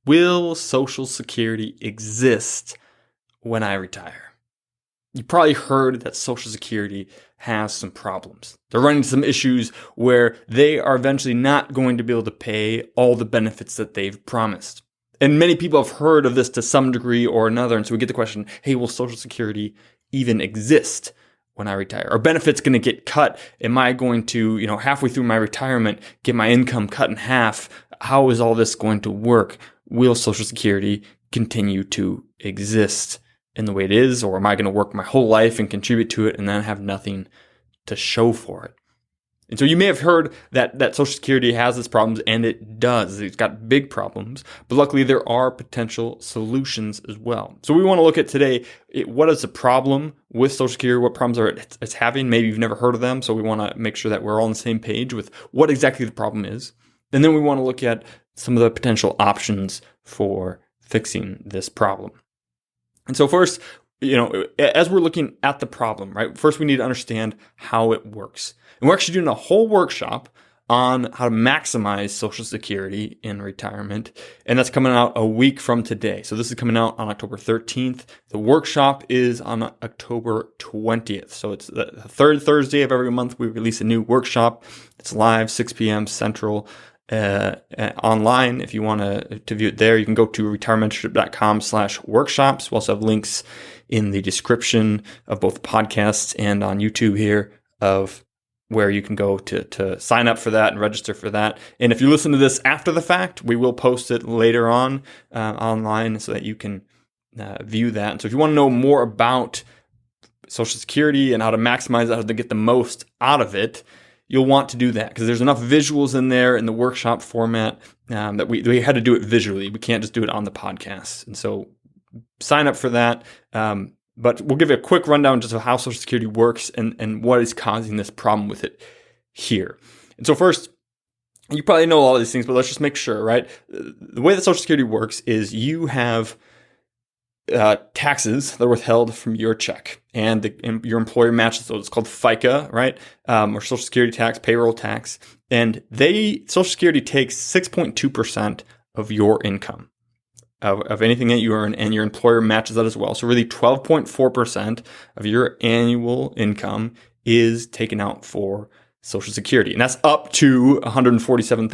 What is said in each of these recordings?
Will Social Security exist when I retire? You probably heard that Social Security has some problems. They're running into some issues where they are eventually not going to be able to pay all the benefits that they've promised. And many people have heard of this to some degree or another. And so we get the question, hey, will Social Security even exist when I retire? Are benefits going to get cut? Am I going to, halfway through my retirement, get my income cut in half? How is all this going to work? Will Social Security continue to exist in the way it is? Or am I going to work my whole life and contribute to it and then have nothing to show for it? And so you may have heard that Social Security has its problems, and it does. It's got big problems, but luckily there are potential solutions as well. So we want to look at today, what is the problem with Social Security, what problems it's having. Maybe you've never heard of them, so we want to make sure that we're all on the same page with what exactly the problem is. And then we want to look at some of the potential options for fixing this problem. And so first, as we're looking at the problem, right, first we need to understand how it works. And we're actually doing a whole workshop on how to maximize Social Security in retirement. And that's coming out a week from today. So this is coming out on October 13th. The workshop is on October 20th. So it's the third Thursday of every month. We release a new workshop. It's live, 6 p.m. Central. Online. If you want to view it there, you can go to retirementmentorship.com/workshops. We also have links in the description of both podcasts and on YouTube here of where you can go to sign up for that and register for that. And if you listen to this after the fact, we will post it later on online so that you can view that. And so if you want to know more about Social Security and how to maximize it, how to get the most out of it, you'll want to do that because there's enough visuals in there in the workshop format that we had to do it visually. We can't just do it on the podcast. And so sign up for that. But we'll give you a quick rundown just of how Social Security works and what is causing this problem with it here. And so first, you probably know all of these things, but let's just make sure, right? The way that Social Security works is you have taxes that are withheld from your check, and your employer matches those. It's called FICA, right? Or Social Security tax, payroll tax, and Social Security takes 6.2% of your income of anything that you earn, and your employer matches that as well. So really, 12.4% of your annual income is taken out for Social Security, and that's up to $147,000 in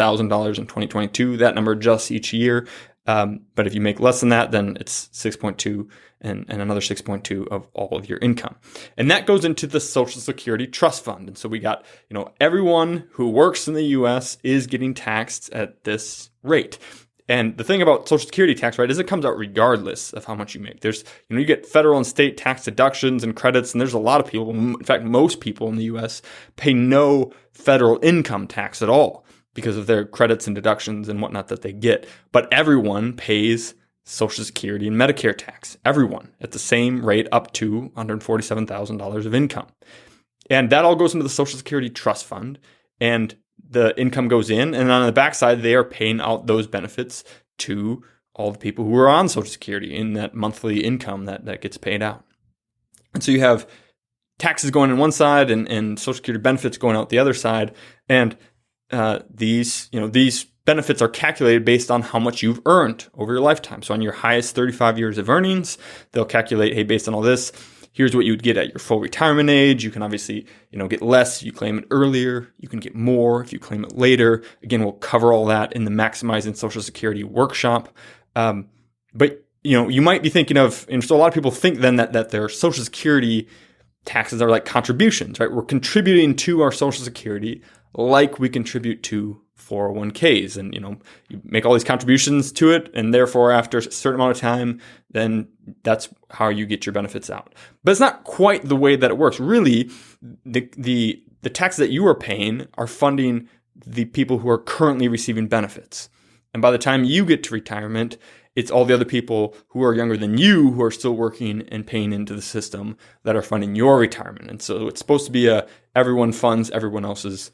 2022. That number adjusts each year. But if you make less than that, then it's 6.2 and another 6.2 of all of your income. And that goes into the Social Security Trust Fund. And so we got, everyone who works in the U.S. is getting taxed at this rate. And the thing about Social Security tax, right, is it comes out regardless of how much you make. There's, you get federal and state tax deductions and credits, and there's a lot of people, in fact, most people in the U.S. pay no federal income tax at all, because of their credits and deductions and whatnot that they get. But everyone pays Social Security and Medicare tax. Everyone at the same rate up to $147,000 of income. And that all goes into the Social Security Trust Fund, and the income goes in, and on the backside, they are paying out those benefits to all the people who are on Social Security in that monthly income that gets paid out. And so you have taxes going on one side and Social Security benefits going out the other side. And these benefits are calculated based on how much you've earned over your lifetime. So on your highest 35 years of earnings, they'll calculate, hey, based on all this, here's what you would get at your full retirement age. You can obviously, get less if you claim it earlier. You can get more if you claim it later. Again, we'll cover all that in the Maximizing Social Security workshop. But you might be thinking of, and so a lot of people think then that their Social Security taxes are like contributions, right? We're contributing to our Social Security like we contribute to 401ks, and you make all these contributions to it, and therefore after a certain amount of time, then that's how you get your benefits out. But it's not quite the way that it works. Really, the taxes that you are paying are funding the people who are currently receiving benefits, and by the time you get to retirement, it's all the other people who are younger than you who are still working and paying into the system that are funding your retirement. And so it's supposed to be everyone funds everyone else's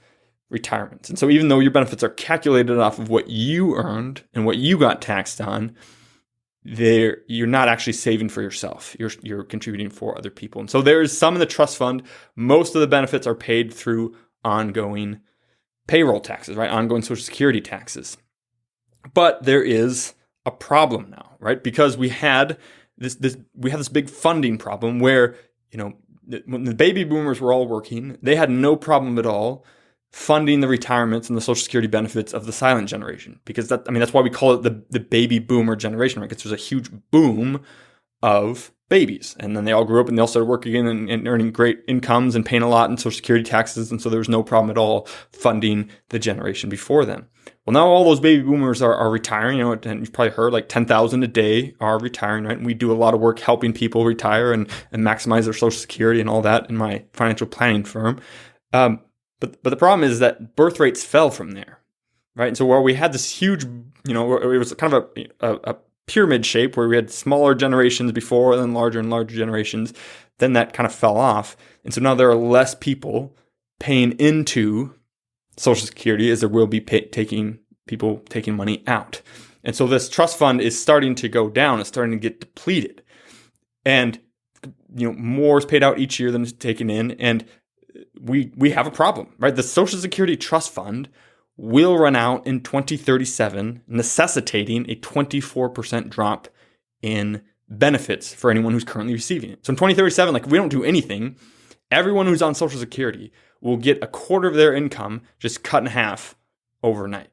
retirement. And so even though your benefits are calculated off of what you earned and what you got taxed on, you're not actually saving for yourself. You're contributing for other people. And so there's some in the trust fund. Most of the benefits are paid through ongoing payroll taxes, right? Ongoing Social Security taxes. But there is a problem now, right? Because we had this big funding problem where, when the baby boomers were all working, they had no problem at all funding the retirements and the Social Security benefits of the silent generation, because that's why we call it the baby boomer generation, right? Because there's a huge boom of babies, and then they all grew up and they all started working and earning great incomes and paying a lot in Social Security taxes, and so there was no problem at all funding the generation before them. Well, now all those baby boomers are retiring, and you've probably heard like 10,000 a day are retiring, right? And we do a lot of work helping people retire and maximize their Social Security and all that in my financial planning firm. But the problem is that birth rates fell from there, right? And so while we had this huge, it was kind of a pyramid shape where we had smaller generations before and then larger and larger generations, then that kind of fell off. And so now there are less people paying into Social Security as there will be people taking money out. And so this trust fund is starting to go down. It's starting to get depleted. And, more is paid out each year than is taken in. And we have a problem, right? The Social Security Trust Fund will run out in 2037, necessitating a 24% drop in benefits for anyone who's currently receiving it. So in 2037, if we don't do anything, everyone who's on Social Security will get a quarter of their income just cut in half overnight.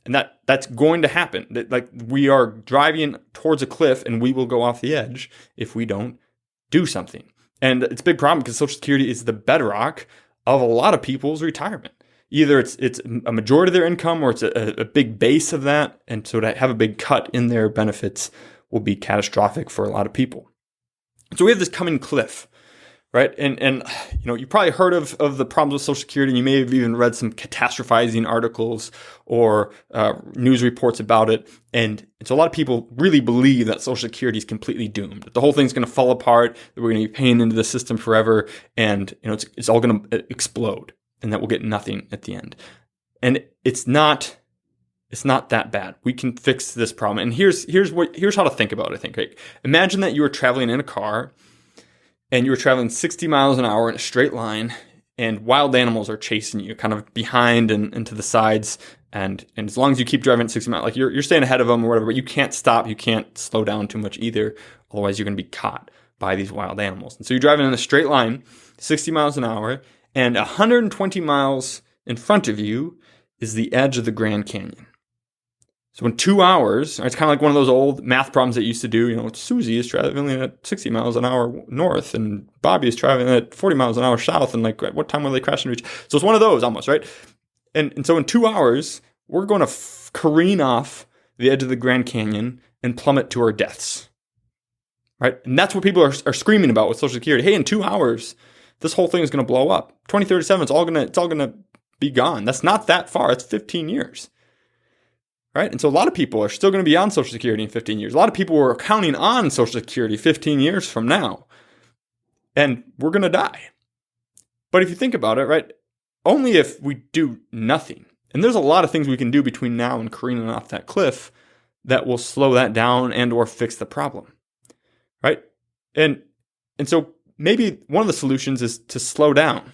And that's going to happen. We are driving towards a cliff and we will go off the edge if we don't do something. And it's a big problem because Social Security is the bedrock of a lot of people's retirement. Either it's a majority of their income or it's a big base of that. And so to have a big cut in their benefits will be catastrophic for a lot of people. So we have this coming cliff, right? And you probably heard of the problems with Social Security, and you may have even read some catastrophizing articles or news reports about it. And so a lot of people really believe that Social Security is completely doomed, that the whole thing's going to fall apart, that we're going to be paying into the system forever, and it's all going to explode, and that we'll get nothing at the end. And it's not that bad. We can fix this problem. And here's how to think about it, I think. Right? Imagine that you were traveling in a car and you were traveling 60 miles an hour in a straight line, and wild animals are chasing you kind of behind and to the sides. And as long as you keep driving at 60 miles, you're staying ahead of them or whatever, but you can't stop, you can't slow down too much either. Otherwise, you're going to be caught by these wild animals. And so you're driving in a straight line, 60 miles an hour, and 120 miles in front of you is the edge of the Grand Canyon. So in 2 hours, it's kind of like one of those old math problems that you used to do. Susie is traveling at 60 miles an hour north, and Bobby is traveling at 40 miles an hour south, and at what time will they crash into each? So it's one of those almost, right? And so in 2 hours, we're going to careen off the edge of the Grand Canyon and plummet to our deaths, right? And that's what people are screaming about with Social Security. Hey, in 2 hours, this whole thing is going to blow up. 2037, it's all going to be gone. That's not that far. It's 15 years. Right? And so a lot of people are still going to be on Social Security in 15 years. A lot of people were counting on Social Security 15 years from now. And we're going to die. But if you think about it, right, only if we do nothing. And there's a lot of things we can do between now and careening off that cliff that will slow that down and or fix the problem. Right? And so maybe one of the solutions is to slow down.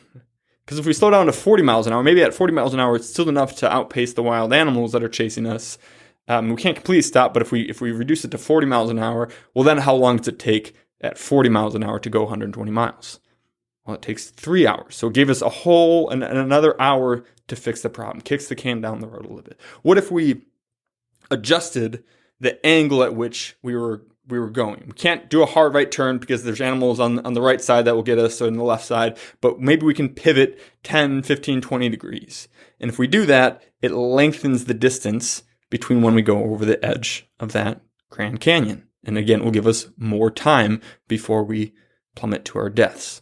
Because if we slow down to 40 miles an hour, maybe at 40 miles an hour, it's still enough to outpace the wild animals that are chasing us. We can't completely stop, but if we reduce it to 40 miles an hour, well, then how long does it take at 40 miles an hour to go 120 miles? Well, it takes 3 hours. So it gave us another hour to fix the problem, kicks the can down the road a little bit. What if we adjusted the angle at which we were going? We can't do a hard right turn because there's animals on the right side that will get us, or on the left side, but maybe we can pivot 10, 15, 20 degrees. And if we do that, it lengthens the distance between when we go over the edge of that Grand Canyon. And again, it will give us more time before we plummet to our deaths.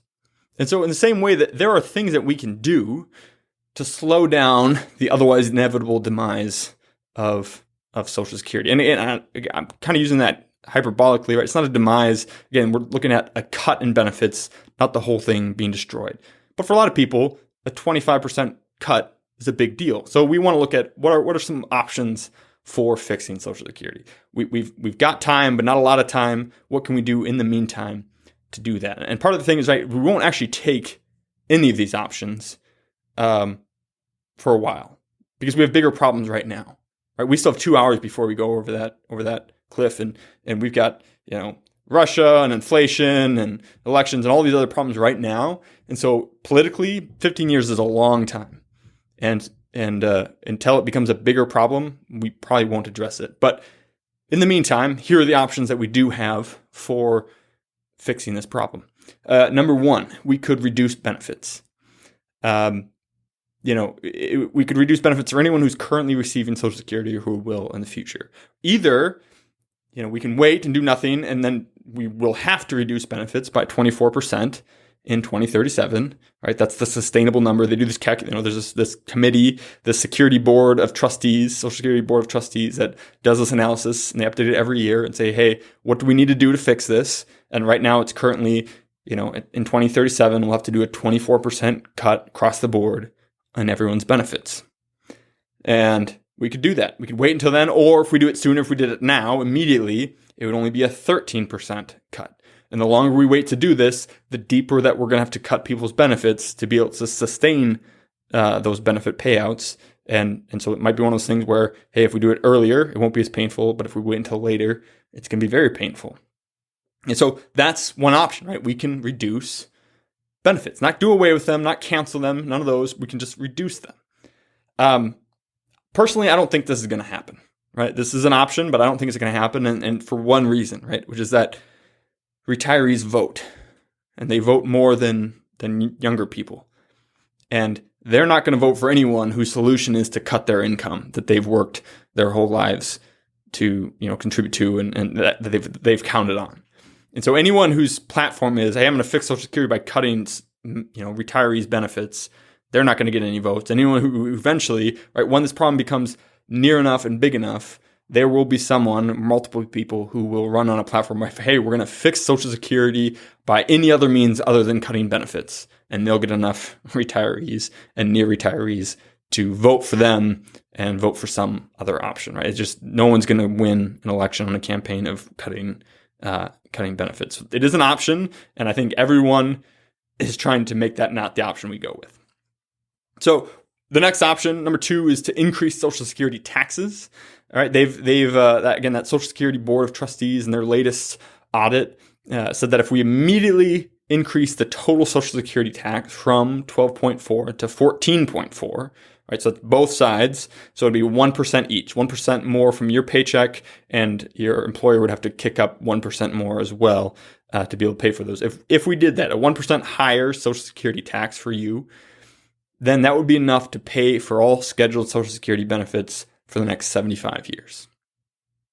And so in the same way that there are things that we can do to slow down the otherwise inevitable demise of Social Security. And I'm kind of using that hyperbolically, right? It's not a demise. Again, we're looking at a cut in benefits, not the whole thing being destroyed. But for a lot of people, a 25% cut is a big deal. So we want to look at what are some options for fixing Social Security. We've got time, but not a lot of time. What can we do in the meantime to do that? And part of the thing is, right, we won't actually take any of these options for a while because we have bigger problems right now. right? We still have 2 hours before we go over that cliff, and we've got, Russia and inflation and elections and all these other problems right now. And so politically, 15 years is a long time. And until it becomes a bigger problem, we probably won't address it. But in the meantime, here are the options that we do have for fixing this problem. Number one, we could reduce benefits. We could reduce benefits for anyone who's currently receiving Social Security or who will in the future. Either, we can wait and do nothing, and then we will have to reduce benefits by 24% in 2037, right? That's the sustainable number. They do this there's this committee, the Security Board of Trustees, Social Security Board of Trustees, that does this analysis, and they update it every year and say, hey, what do we need to do to fix this? And right now it's currently, in 2037, we'll have to do a 24% cut across the board on everyone's benefits. And we could do that. We could wait until then, or if we do it sooner, if we did it now, immediately, it would only be a 13% cut. And the longer we wait to do this, the deeper that we're going to have to cut people's benefits to be able to sustain those benefit payouts. And so it might be one of those things where, hey, if we do it earlier, it won't be as painful. But if we wait until later, it's going to be very painful. And so that's one option, right? We can reduce benefits, not do away with them, not cancel them, none of those. We can just reduce them. Personally, I don't think this is going to happen, right? This is an option, but I don't think it's going to happen. And for one reason, right? Which is that retirees vote, and they vote more than younger people. And they're not going to vote for anyone whose solution is to cut their income that they've worked their whole lives to, contribute to and that they've counted on. And so anyone whose platform is, hey, I'm going to fix Social Security by cutting, retirees' benefits, they're not going to get any votes. Anyone who eventually, right, when this problem becomes near enough and big enough, there will be multiple people who will run on a platform where, hey, we're going to fix Social Security by any other means other than cutting benefits. And they'll get enough retirees and near retirees to vote for them and vote for some other option, right? It's just no one's going to win an election on a campaign of cutting benefits. It is an option, and I think everyone is trying to make that not the option we go with. So the next option, number two, is to increase Social Security taxes. All right, that Social Security Board of Trustees in their latest audit said that if we immediately increase the total Social Security tax from 12.4 to 14.4, right, so that's both sides, so it'd be 1% each, 1% more from your paycheck, and your employer would have to kick up 1% more as well to be able to pay for those. If we did that, a 1% higher Social Security tax for you, then that would be enough to pay for all scheduled Social Security benefits for the next 75 years,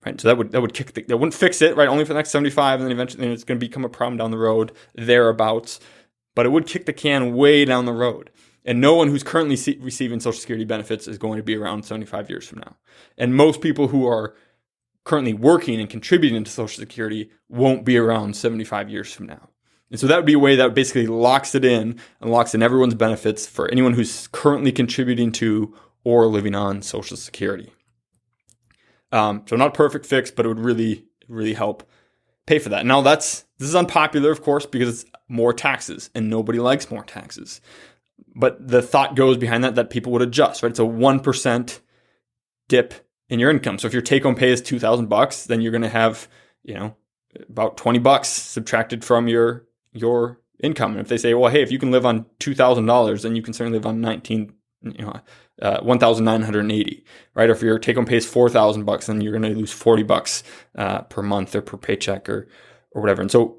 right? So that would that wouldn't fix it, right? Only for the next 75, and then eventually it's going to become a problem down the road, thereabouts. But it would kick the can way down the road. And no one who's currently receiving Social Security benefits is going to be around 75 years from now. And most people who are currently working and contributing to Social Security won't be around 75 years from now. And so that would be a way that basically locks it in and locks in everyone's benefits for anyone who's currently contributing to or living on Social Security. So not a perfect fix, but it would really, really help pay for that. Now this is unpopular, of course, because it's more taxes, and nobody likes more taxes. But the thought goes behind that people would adjust, right? It's a 1% dip in your income. So if your take-home pay is $2,000, then you're going to have, about $20 subtracted from your income. And if they say, well, hey, if you can live on $2,000, then you can certainly live on 1,980, right? Or if your take-home pay is $4,000, then you're going to lose $40 per month or per paycheck or whatever. And so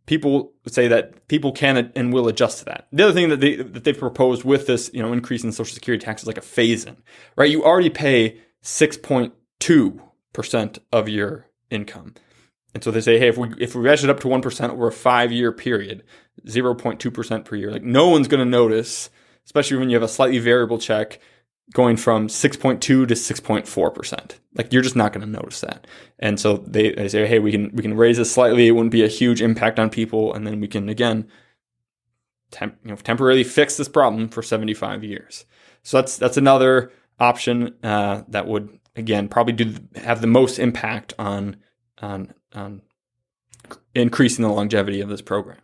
people say that people can and will adjust to that. The other thing that they've proposed with this, increase in Social Security tax is like a phase-in, right? You already pay 6.2% of your income. And so they say, hey, if we ratchet it up to 1% over a 5-year period, 0.2% per year, like no one's going to notice, especially when you have a slightly variable check going from 6.2 to 6.4%. Like you're just not going to notice that. And so they say, hey, we can raise this slightly. It wouldn't be a huge impact on people, and then we can again temporarily fix this problem for 75 years. So that's another option that would again probably have the most impact on increasing the longevity of this program.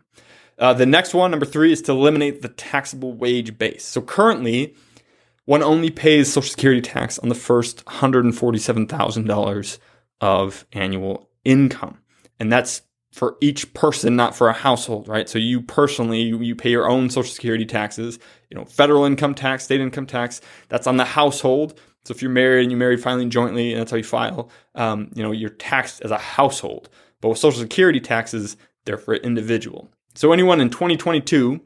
The next one, number 3, is to eliminate the taxable wage base. So currently, one only pays Social Security tax on the first $147,000 of annual income. And that's for each person, not for a household, right? So you personally, you pay your own Social Security taxes, federal income tax, state income tax, that's on the household. So if you're married and you marry filing jointly, and that's how you file, you're taxed as a household. But with Social Security taxes, they're for an individual. So anyone in 2022,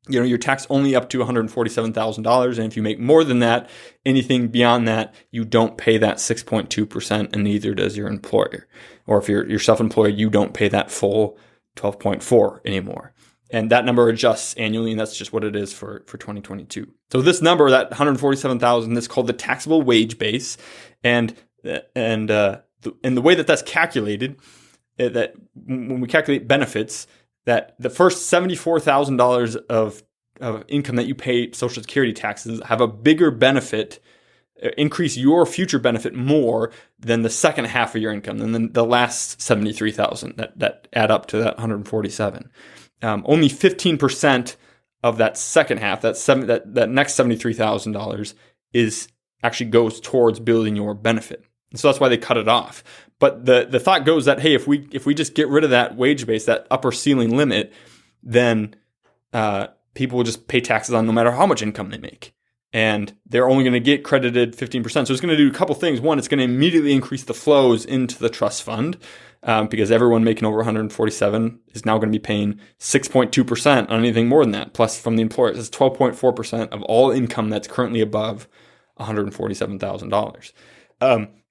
you're taxed only up to $147,000. And if you make more than that, anything beyond that, you don't pay that 6.2%, and neither does your employer. Or if you're self-employed, you don't pay that full 12.4 anymore. And that number adjusts annually, and that's just what it is for 2022. So this number, that 147,000, is called the taxable wage base. And the way that that's calculated, that when we calculate benefits, that the first $74,000 of income that you pay Social Security taxes have a bigger benefit, increase your future benefit more than the second half of your income, than the last $73,000 that add up to that 147. Only 15% of that second half, that next $73,000, is actually goes towards building your benefit. And so that's why they cut it off. But the thought goes that, hey, if we just get rid of that wage base, that upper ceiling limit, then people will just pay taxes on no matter how much income they make. And they're only going to get credited 15%. So it's going to do a couple things. One, it's going to immediately increase the flows into the trust fund, because everyone making over 147 is now going to be paying 6.2% on anything more than that. Plus from the employer, it's 12.4% of all income that's currently above $147,000.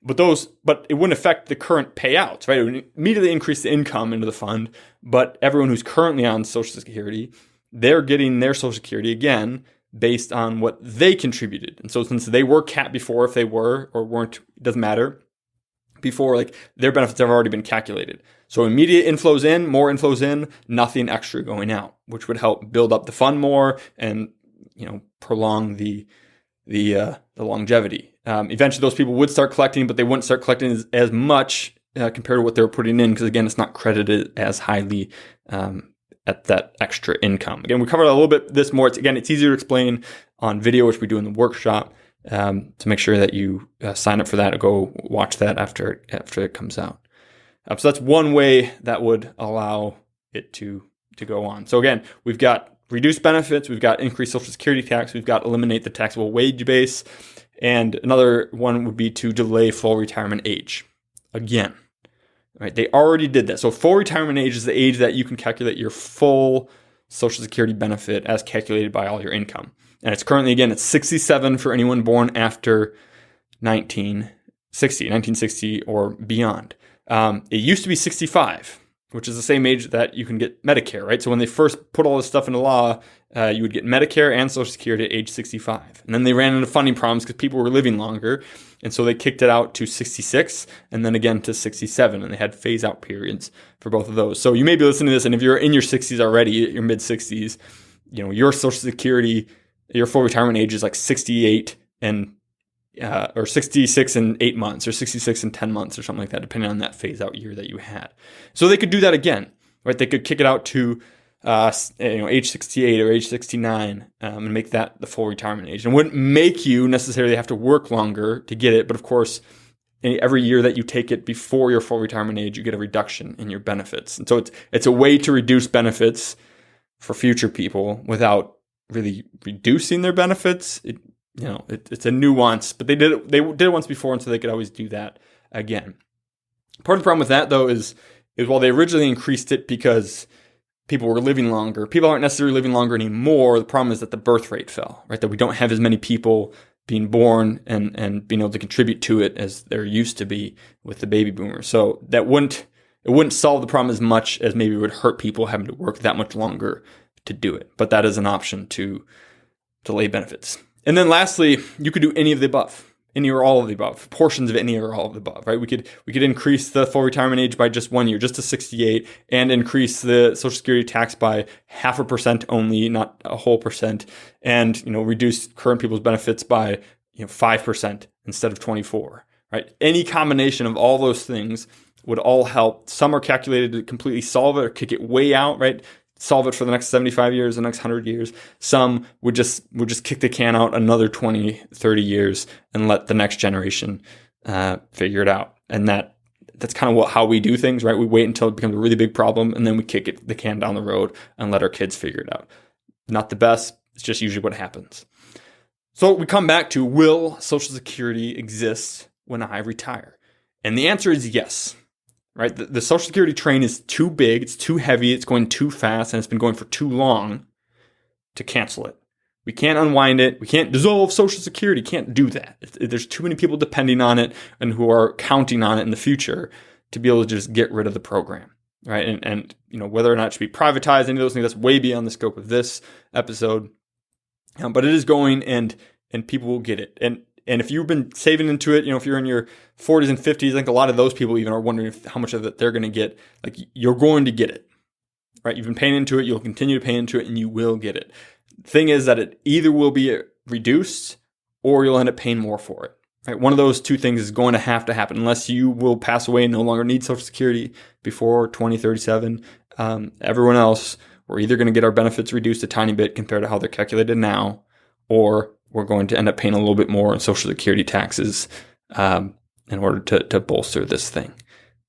But it wouldn't affect the current payouts, right? It would immediately increase the income into the fund, but everyone who's currently on Social Security, they're getting their Social Security again based on what they contributed. And so since they were capped before, if they were or weren't, it doesn't matter. Before, like, their benefits have already been calculated. So immediate inflows in, more inflows in, nothing extra going out, which would help build up the fund more and, prolong the longevity. Eventually those people would start collecting, but they wouldn't start collecting as much compared to what they were putting in, because again, it's not credited as highly at that extra income. Again, we covered a little bit this more. It's easier to explain on video, which we do in the workshop. To make sure that you sign up for that or go watch that after it comes out. So that's one way that would allow it to go on. So again, we've got reduced benefits, we've got increased Social Security tax, we've got eliminate the taxable wage base, and another one would be to delay full retirement age. Again, right? They already did that. So full retirement age is the age that you can calculate your full Social Security benefit as calculated by all your income. And it's currently, again, it's 67 for anyone born after 1960 or beyond. It used to be 65, which is the same age that you can get Medicare, right? So when they first put all this stuff into law, you would get Medicare and Social Security at age 65. And then they ran into funding problems because people were living longer. And so they kicked it out to 66 and then again to 67. And they had phase out periods for both of those. So you may be listening to this, and if you're in your 60s already, your mid 60s, your Social Security, your full retirement age is like 68 or 66 and 8 months, or 66 and 10 months, or something like that, depending on that phase out year that you had. So they could do that again, right? They could kick it out to age 68 or age 69 and make that the full retirement age. And wouldn't make you necessarily have to work longer to get it, but of course, every year that you take it before your full retirement age, you get a reduction in your benefits. And so it's a way to reduce benefits for future people without really reducing their benefits. It's a nuance, but they did it once before, and so they could always do that again. Part of the problem with that, though, is while they originally increased it because people were living longer, people aren't necessarily living longer anymore. The problem is that the birth rate fell, right? That we don't have as many people being born and being able to contribute to it as there used to be with the baby boomers. So it wouldn't solve the problem as much as maybe it would hurt people having to work that much longer to do it. But that is an option to delay benefits. And then lastly, you could do any of the above, any or all of the above, portions of any or all of the above, right? We could increase the full retirement age by just 1 year, just to 68, and increase the Social Security tax by 0.5% only, not a whole percent, and reduce current people's benefits by 5% instead of 24, right? Any combination of all those things would all help. Some are calculated to completely solve it or kick it way out, right? solve it for the next 75 years, the next 100 years. Some would just kick the can out another 20, 30 years and let the next generation figure it out. And that's kind of how we do things, right? We wait until it becomes a really big problem, and then we kick the can down the road and let our kids figure it out. Not the best. It's just usually what happens. So we come back to, will Social Security exist when I retire? And the answer is yes, right? The Social Security train is too big, it's too heavy, it's going too fast, and it's been going for too long to cancel it. We can't unwind it. We can't dissolve Social Security. Can't do that. There's too many people depending on it and who are counting on it in the future to be able to just get rid of the program, right? And whether or not it should be privatized, any of those things, that's way beyond the scope of this episode. But it is going, and people will get it. And if you've been saving into it, if you're in your 40s and 50s, I think a lot of those people even are wondering how much of it they're going to get. Like, you're going to get it, right? You've been paying into it. You'll continue to pay into it, and you will get it. Thing is that it either will be reduced or you'll end up paying more for it. Right? One of those two things is going to happen unless you will pass away and no longer need Social Security before 2037. Everyone else, we're either going to get our benefits reduced a tiny bit compared to how they're calculated now, or we're going to end up paying a little bit more in Social Security taxes in order to bolster this thing.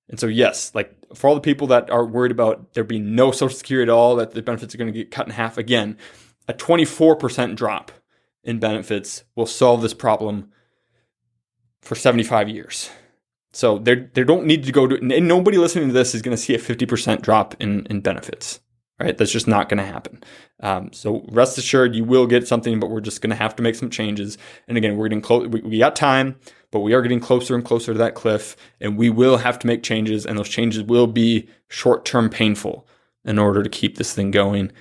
And so, yes, like for all the people that are worried about there being no Social Security at all, that the benefits are going to get cut in half, again, a 24% drop in benefits will solve this problem for 75 years. So they don't need to go to, and nobody listening to this is going to see a 50% drop in benefits, right? That's just not going to happen. So rest assured, you will get something, but we're just going to have to make some changes. And again, we're getting close. We got time, but we are getting closer and closer to that cliff, and we will have to make changes, and those changes will be short-term painful in order to keep this thing going.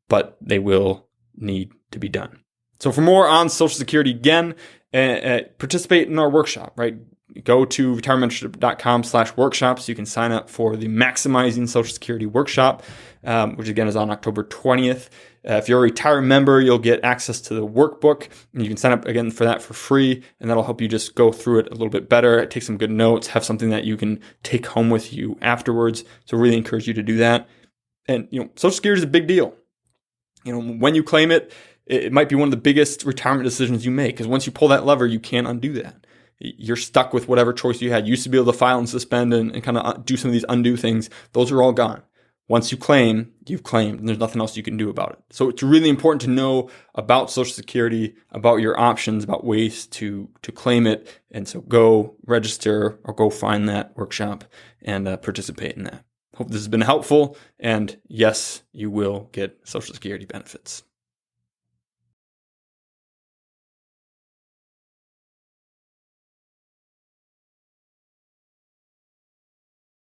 But they will need to be done. So for more on Social Security, again, participate in our workshop, right? Go to retirementmentorship.com/workshops. You can sign up for the Maximizing Social Security workshop, which again is on October 20th. If you're a retirement member, you'll get access to the workbook, and you can sign up again for that for free, and that'll help you just go through it a little bit better, take some good notes, have something that you can take home with you afterwards. So really encourage you to do that. And Social Security is a big deal. When you claim it, it might be one of the biggest retirement decisions you make, because once you pull that lever, you can't undo that. You're stuck with whatever choice you had. You used to be able to file and suspend and kind of do some of these undo things. Those are all gone. Once you claim, you've claimed, and there's nothing else you can do about it. So it's really important to know about Social Security, about your options, about ways to claim it. And so go register or go find that workshop and participate in that. Hope this has been helpful. And yes, you will get Social Security benefits.